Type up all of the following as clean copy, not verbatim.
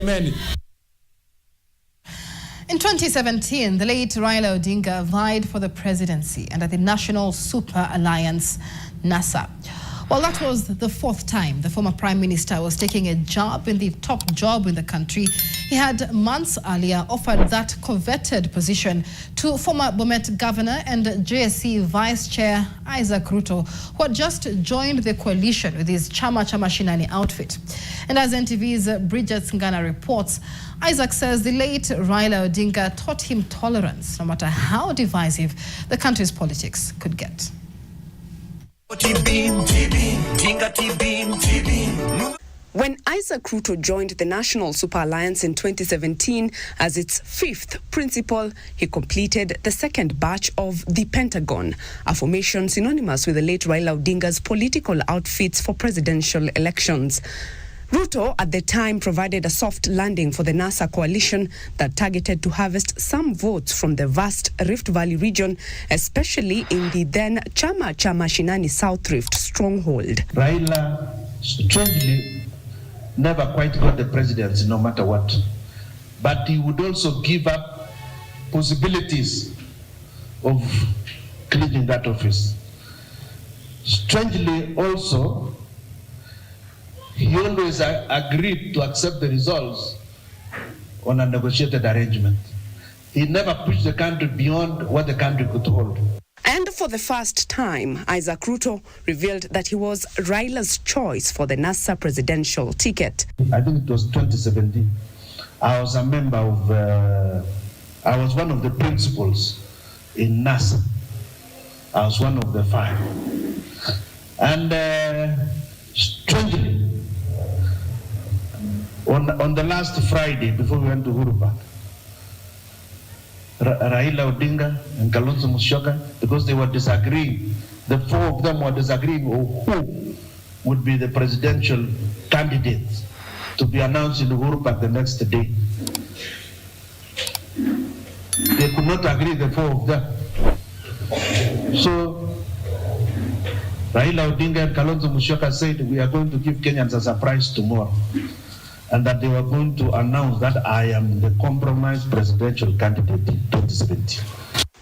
Many. In 2017, the late Raila Odinga vied for the presidency under the National Super Alliance, NASA. Well, that was the fourth time the former Prime Minister was taking a job in the top job in the country. He had months earlier offered that coveted position to former Bomet Governor and JSC Vice Chair Isaac Ruto, who had just joined the coalition with his Chama Shinani outfit. And as NTV's Bridget Ngana reports, Isaac says the late Raila Odinga taught him tolerance, no matter how divisive the country's politics could get. When Isaac Ruto joined the National Super Alliance in 2017 as its fifth principal, he completed the second batch of the Pentagon, a formation synonymous with the late Raila Odinga's political outfits for presidential elections. Ruto at the time provided a soft landing for the NASA coalition that targeted to harvest some votes from the vast Rift Valley region, especially in the then Chama Shinani South Rift stronghold. Raila strangely never quite got the presidency no matter what, but he would also give up possibilities of cleaning that office. Strangely also, he always agreed to accept the results on a negotiated arrangement. He never pushed the country beyond what the country could hold. And for the first time, Isaac Ruto revealed that he was Raila's choice for the NASA presidential ticket. I think it was 2017. I was a member of, I was one of the principals in NASA. I was one of the 5. And strangely, on the last Friday before we went to Uhuru Park, Raila Odinga and Kalonzo Musyoka, because they were disagreeing, the 4 of them were disagreeing on who would be the presidential candidate to be announced in Uhuru Park the next day. They could not agree, the 4 of them. So Raila Odinga and Kalonzo Musyoka said, we are going to give Kenyans a surprise tomorrow, and that they were going to announce that I am the compromised presidential candidate in 2017.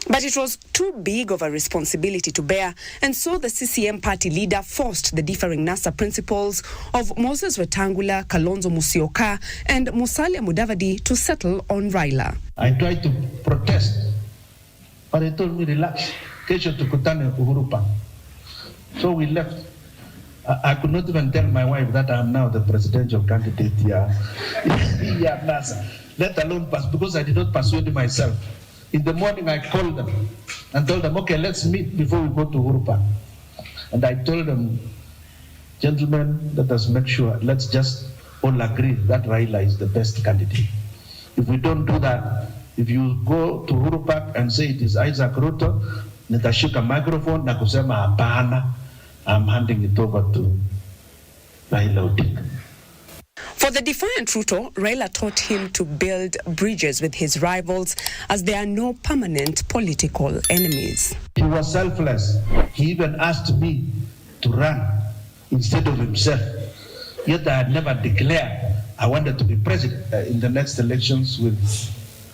But it was too big of a responsibility to bear, and so the CCM party leader forced the differing NASA principals of Moses Wetangula, Kalonzo Musyoka, and Musalia Mudavadi to settle on Raila. I tried to protest, but they told me, relax, kesho tukutane Uhuru Park. So we left. I could not even tell my wife that I am now the presidential candidate here. Yeah, NASA. Let alone pass, because I did not persuade myself. In the morning, I called them and told them, okay, let's meet before we go to Uhuru Park. And I told them, gentlemen, let us make sure, let's just all agree that Raila is the best candidate. If we don't do that, if you go to Uhuru Park and say it is Isaac Ruto, nitashika microphone na kusema hapana, I'm handing it over to Raila Odinga. For the defiant Ruto, Raila taught him to build bridges with his rivals, as there are no permanent political enemies. He was selfless. He even asked me to run instead of himself. Yet I had never declared I wanted to be president. In the next elections with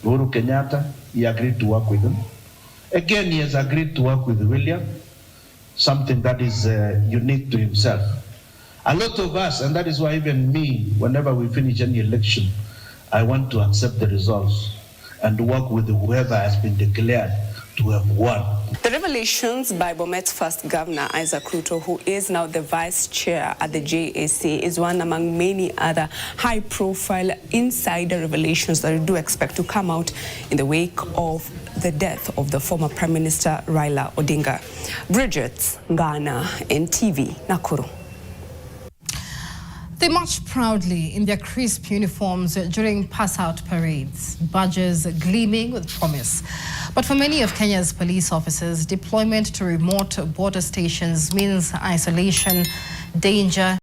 Uhuru Kenyatta, he agreed to work with him. Again, he has agreed to work with William, something that is unique to himself. A lot of us, and that is why even me, whenever we finish any election, I want to accept the results and work with whoever has been declared to have won. The revelations by Bomet's first governor, Isaac Ruto, who is now the vice chair at the JSC, is one among many other high-profile insider revelations that we do expect to come out in the wake of the death of the former Prime Minister Raila Odinga. Bridget Ngana, NTV, Nakuru. They marched proudly in their crisp uniforms during pass-out parades, badges gleaming with promise. But for many of Kenya's police officers, deployment to remote border stations means isolation, danger,